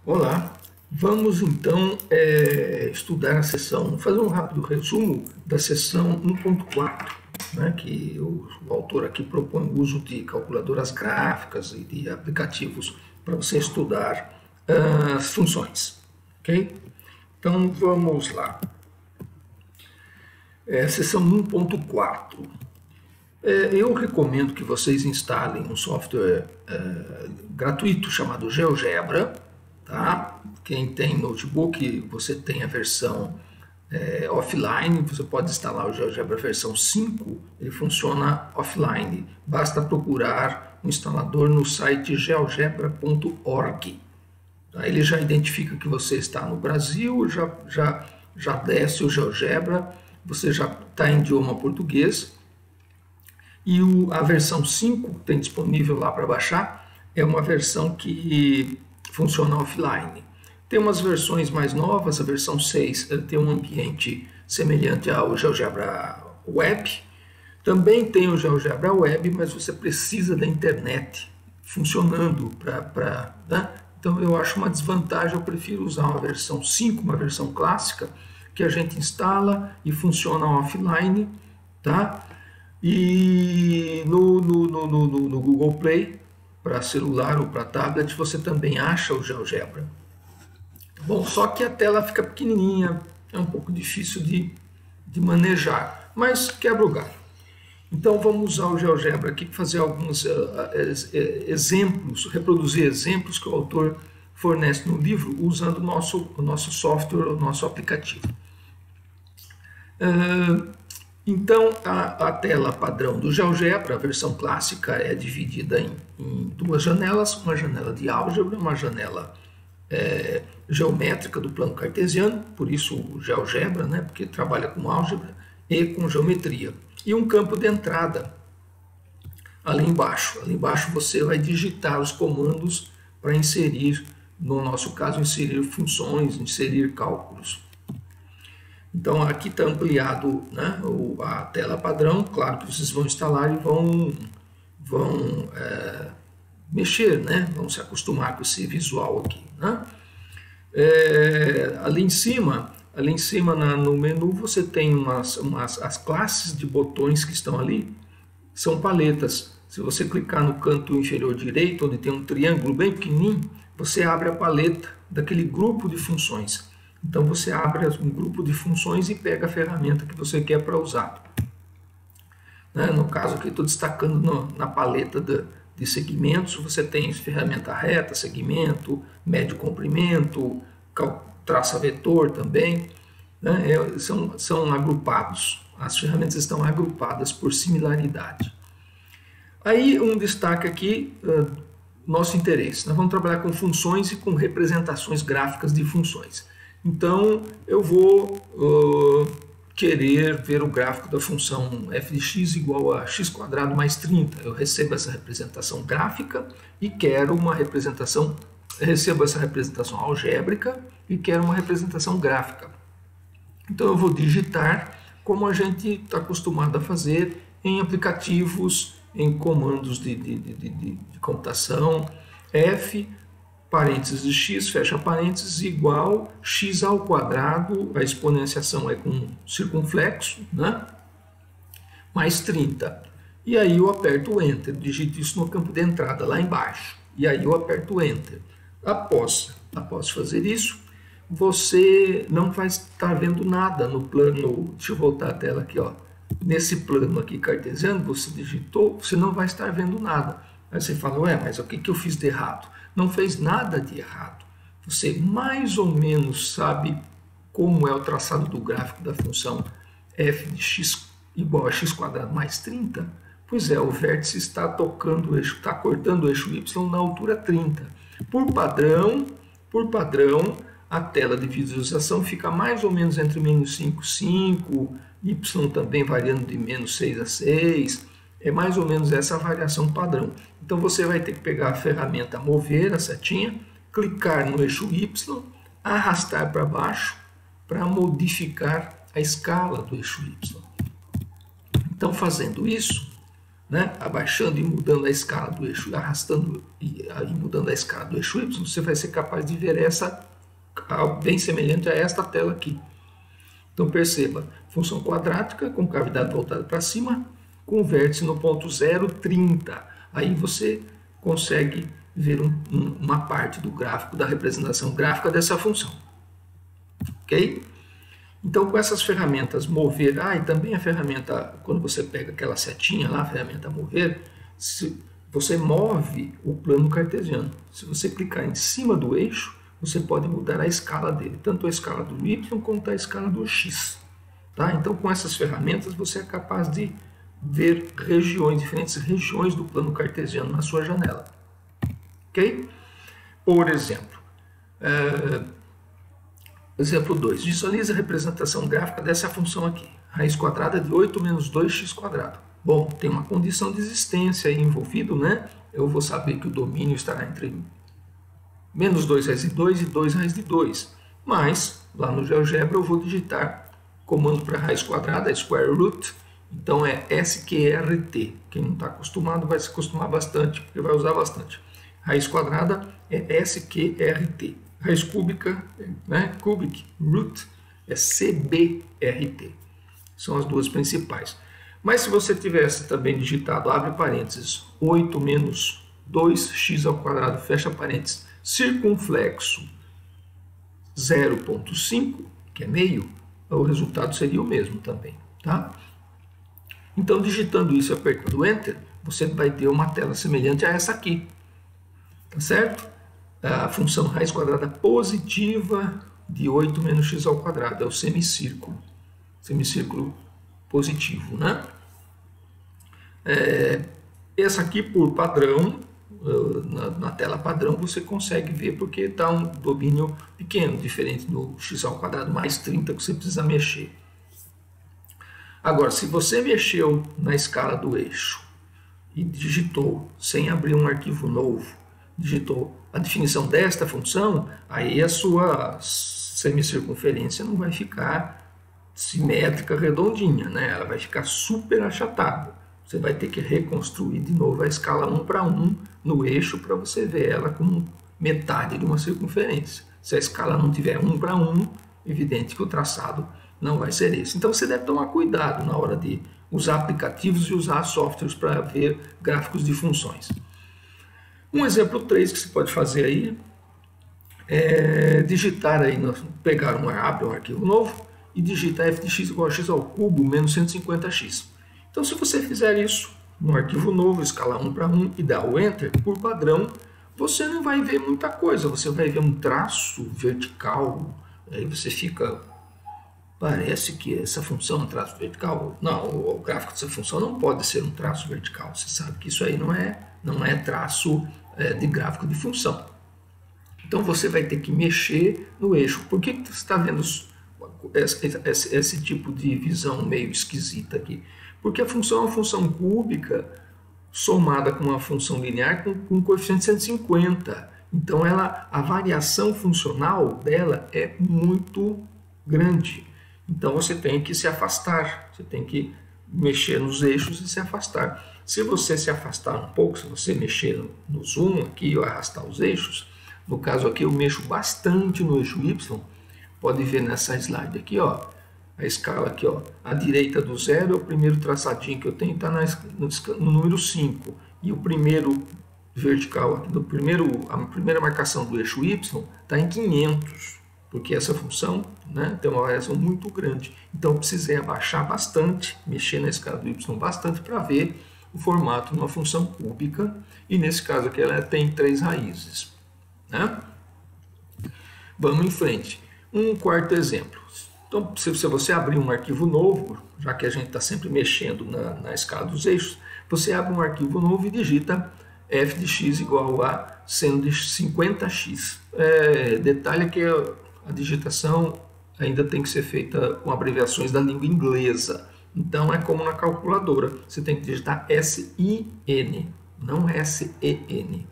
Olá, vamos então estudar a seção, fazer um rápido resumo da seção 1.4, né, que o autor aqui propõe o uso de calculadoras gráficas e de aplicativos para você estudar as funções, ok? Então vamos lá. Seção 1.4. Eu recomendo que vocês instalem um software gratuito chamado GeoGebra. Tá? Quem tem notebook, você tem a versão offline, você pode instalar o GeoGebra versão 5, ele funciona offline. Basta procurar um instalador no site geogebra.org. Tá? Ele já identifica que você está no Brasil, já desce o GeoGebra, você já está em idioma português. E a versão 5 que tem disponível lá para baixar é uma versão que funciona offline. Tem umas versões mais novas, a versão 6 tem um ambiente semelhante ao GeoGebra Web. Também tem o GeoGebra Web, mas você precisa da internet funcionando para... Né? Então eu acho uma desvantagem, eu prefiro usar uma versão 5, uma versão clássica, que a gente instala e funciona offline, tá? E no Google Play, para celular ou para tablet, você também acha o GeoGebra. Bom, só que a tela fica pequenininha, é um pouco difícil de manejar, mas quebra o galho. Então vamos usar o GeoGebra aqui para fazer alguns exemplos, reproduzir exemplos que o autor fornece no livro, usando o nosso software, o nosso aplicativo. Então, a tela padrão do GeoGebra, a versão clássica, é dividida em duas janelas, uma janela de álgebra, uma janela geométrica do plano cartesiano, por isso o GeoGebra, né, porque trabalha com álgebra e com geometria. E um campo de entrada ali embaixo. Ali embaixo você vai digitar os comandos para inserir, no nosso caso, inserir funções, inserir cálculos. Então aqui está ampliado, né, a tela padrão, claro que vocês vão instalar e vão mexer, né, vão se acostumar com esse visual aqui. Né? Ali em cima no menu você tem as classes de botões que estão ali, são paletas. Se você clicar no canto inferior direito, onde tem um triângulo bem pequenininho, você abre a paleta daquele grupo de funções. Então você abre um grupo de funções e pega a ferramenta que você quer para usar. Né? No caso aqui estou destacando na paleta de segmentos, você tem ferramenta reta, segmento, médio comprimento, traça vetor também. Né? São agrupados, as ferramentas estão agrupadas por similaridade. Aí um destaque aqui, nosso interesse. Nós vamos trabalhar com funções e com representações gráficas de funções. Então, eu vou querer ver o gráfico da função f de x igual a x² mais 30. Eu recebo essa representação gráfica e quero uma representação, recebo essa representação algébrica e quero uma representação gráfica. Então, eu vou digitar como a gente está acostumado a fazer em aplicativos, em comandos de computação, f parênteses de x, fecha parênteses, igual x ao quadrado, a exponenciação é com circunflexo, né? Mais 30. E aí eu aperto o Enter, digito isso no campo de entrada, lá embaixo. E aí eu aperto o Enter. Após fazer isso, você não vai estar vendo nada no plano, deixa eu voltar a tela aqui, ó. Nesse plano aqui cartesiano, você digitou, você não vai estar vendo nada. Aí você fala, ué, mas o que eu fiz de errado? Não fez nada de errado. Você mais ou menos sabe como é o traçado do gráfico da função f de x igual a x² mais 30? Pois é, o vértice está tocando o eixo, está cortando o eixo y na altura 30. Por padrão, a tela de visualização fica mais ou menos entre -5, 5, y também variando de -6 a 6, é mais ou menos essa variação padrão. Então você vai ter que pegar a ferramenta mover, a setinha, clicar no eixo y, arrastar para baixo para modificar a escala do eixo y. Então fazendo isso, né, abaixando e mudando a escala do eixo, arrastando e mudando a escala do eixo Y, você vai ser capaz de ver essa bem semelhante a esta tela aqui. Então perceba, função quadrática com cavidade voltada para cima, com vértice no ponto 0,30. Aí você consegue ver uma parte do gráfico, da representação gráfica dessa função. Ok? Então, com essas ferramentas mover, e também a ferramenta, quando você pega aquela setinha lá, a ferramenta mover, você move o plano cartesiano. Se você clicar em cima do eixo, você pode mudar a escala dele, tanto a escala do Y quanto a escala do X. Tá? Então, com essas ferramentas, você é capaz de ver diferentes regiões do plano cartesiano na sua janela. Ok? Por exemplo, exemplo 2. Visualize a representação gráfica dessa função aqui. Raiz quadrada de 8 menos 2x². Bom, tem uma condição de existência aí envolvido, né? Eu vou saber que o domínio estará entre menos 2 raiz de 2 e 2 raiz de 2. Mas, lá no GeoGebra, eu vou digitar comando para raiz quadrada, square root. Então é SQRT. Quem não está acostumado vai se acostumar bastante, porque vai usar bastante. Raiz quadrada é SQRT. Raiz cúbica, né, cubic root, é CBRT. São as duas principais. Mas se você tivesse também digitado, abre parênteses, 8 menos 2x², fecha parênteses, circunflexo 0,5, que é meio, o resultado seria o mesmo também. Tá? Então, digitando isso e apertando Enter, você vai ter uma tela semelhante a essa aqui. Tá certo? A função raiz quadrada positiva de 8 menos x², é o semicírculo. Semicírculo positivo, né? Essa aqui, por padrão, na tela padrão, você consegue ver porque está um domínio pequeno, diferente do x² mais 30 que você precisa mexer. Agora, se você mexeu na escala do eixo e digitou, sem abrir um arquivo novo, digitou a definição desta função, aí a sua semicircunferência não vai ficar simétrica, redondinha, né? Ela vai ficar super achatada. Você vai ter que reconstruir de novo a escala 1 para 1 no eixo para você ver ela como metade de uma circunferência. Se a escala não tiver 1 para 1, evidente que o traçado não vai ser esse. Então você deve tomar cuidado na hora de usar aplicativos e usar softwares para ver gráficos de funções. Um exemplo 3 que você pode fazer aí é digitar aí, pegar abre um arquivo novo e digita f de x igual a x² menos 150x. Então, se você fizer isso no arquivo novo, escala 1 para 1 e dá o Enter, por padrão, você não vai ver muita coisa. Você vai ver um traço vertical, aí você fica... Parece que essa função é um traço vertical. Não, o gráfico dessa função não pode ser um traço vertical. Você sabe que isso aí não é traço de gráfico de função. Então você vai ter que mexer no eixo. Por que você está vendo esse tipo de visão meio esquisita aqui? Porque a função é uma função cúbica somada com uma função linear com coeficiente 150. Então a variação funcional dela é muito grande. Então você tem que se afastar, você tem que mexer nos eixos e se afastar. Se você se afastar um pouco, se você mexer no zoom aqui e arrastar os eixos, no caso aqui eu mexo bastante no eixo Y, pode ver nessa slide aqui, ó, a escala aqui, ó, à direita do 0 é o primeiro traçadinho que eu tenho, está no número 5, e o primeiro vertical, aqui, a primeira marcação do eixo Y está em 500. Porque essa função, né, tem uma variação muito grande. Então eu precisei abaixar bastante, mexer na escala do y bastante para ver o formato de uma função cúbica. E nesse caso aqui ela tem 3 raízes. Né? Vamos em frente. Um quarto exemplo. Então, se você abrir um arquivo novo, já que a gente está sempre mexendo na escala dos eixos, você abre um arquivo novo e digita f de x igual a seno de 50x. Detalhe que a digitação ainda tem que ser feita com abreviações da língua inglesa. Então é como na calculadora. Você tem que digitar S-I-N, não S-E-N.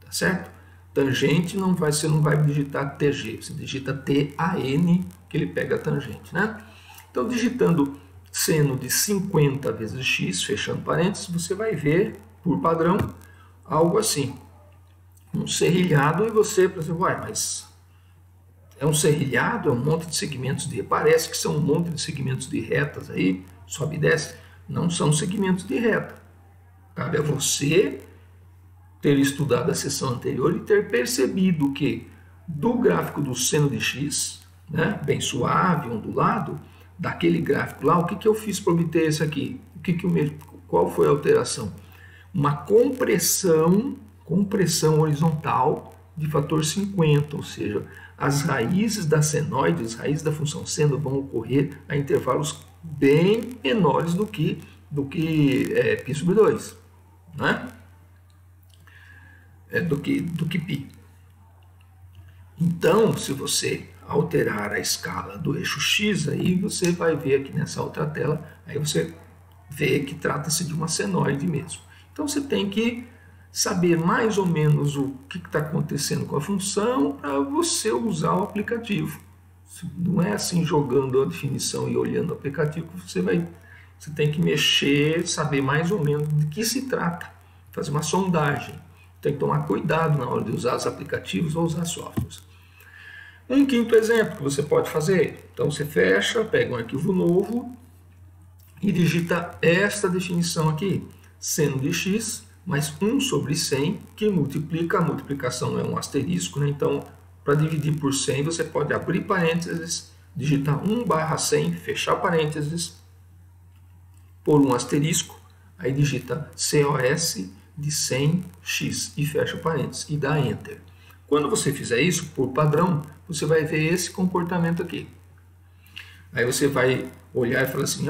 Tá certo? Tangente você não vai digitar TG, você digita T-A-N, que ele pega a tangente. Né? Então digitando seno de 50 vezes x, fechando parênteses, você vai ver, por padrão, algo assim. Um serrilhado e você, por exemplo, mas é um serrilhado, é um monte de segmentos de... Parece que são um monte de segmentos de retas aí, sobe e desce. Não são segmentos de reta. Cabe a você ter estudado a sessão anterior e ter percebido que do gráfico do seno de x, né, bem suave, ondulado, daquele gráfico lá, o que eu fiz para obter esse aqui? Qual foi a alteração? Uma compressão horizontal de fator 50, ou seja, as raízes da senoide, as raízes da função seno vão ocorrer a intervalos bem menores do que π sobre 2, né? Do que π. Então, se você alterar a escala do eixo x, aí você vai ver aqui nessa outra tela, aí você vê que trata-se de uma senoide mesmo. Então você tem que saber mais ou menos o que está acontecendo com a função para você usar o aplicativo. Não é assim jogando a definição e olhando o aplicativo que você tem que mexer, saber mais ou menos de que se trata, fazer uma sondagem. Tem que tomar cuidado na hora de usar os aplicativos ou usar softwares. Um quinto exemplo que você pode fazer. Então você fecha, pega um arquivo novo e digita esta definição aqui. Seno de x mais 1 sobre 100, que multiplica, a multiplicação é um asterisco, né? Então, para dividir por 100, você pode abrir parênteses, digitar 1/100, fechar parênteses, por um asterisco, aí digita COS de 100x e fecha parênteses e dá Enter. Quando você fizer isso, por padrão, você vai ver esse comportamento aqui. Aí você vai olhar e falar assim,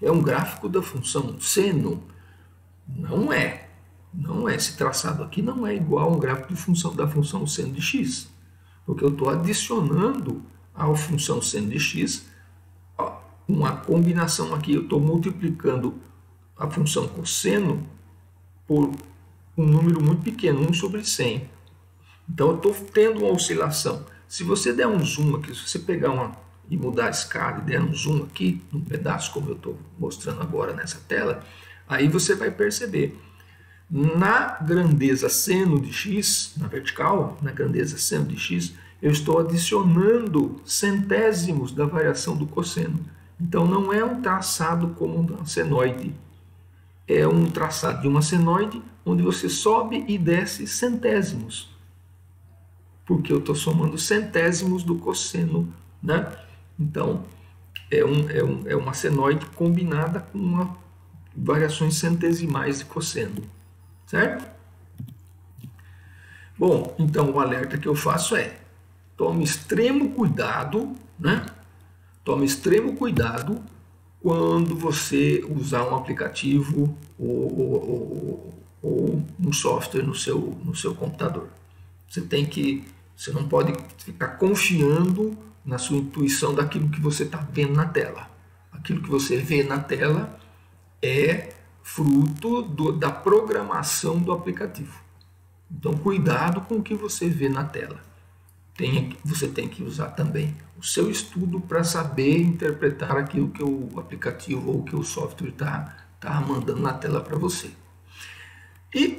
é um gráfico da função seno. Não é. Esse traçado aqui não é igual a um gráfico da função seno de x. Porque eu estou adicionando à função seno de x uma combinação aqui. Eu estou multiplicando a função cosseno por um número muito pequeno, 1 sobre 100. Então eu estou tendo uma oscilação. Se você der um zoom aqui, se você pegar e mudar a escala e der um zoom aqui, num pedaço como eu estou mostrando agora nessa tela, aí você vai perceber. Na grandeza seno de x, na vertical, na grandeza seno de x, eu estou adicionando centésimos da variação do cosseno. Então não é um traçado como uma senoide. É um traçado de uma senoide onde você sobe e desce centésimos. Porque eu estou somando centésimos do cosseno, né? Então, é uma senoide combinada com variações centesimais de cosseno, certo? Bom, então o alerta que eu faço é: tome extremo cuidado, né? Tome extremo cuidado quando você usar um aplicativo ou um software no seu computador. Você não pode ficar confiando na sua intuição daquilo que você está vendo na tela. Aquilo que você vê na tela é fruto da programação do aplicativo. Então, cuidado com o que você vê na tela. Você tem que usar também o seu estudo para saber interpretar aquilo que o aplicativo ou que o software está mandando na tela para você. E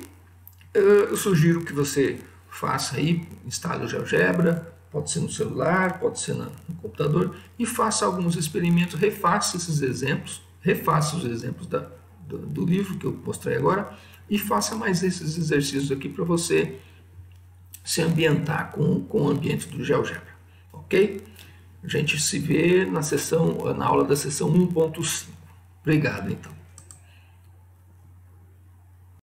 eu sugiro que você faça aí, instale o GeoGebra, pode ser no celular, pode ser no computador, e faça alguns experimentos, refaça esses exemplos, refaça os exemplos do livro que eu mostrei agora, e faça mais esses exercícios aqui para você se ambientar com o ambiente do GeoGebra, ok? A gente se vê na aula da sessão 1.5. Obrigado, então.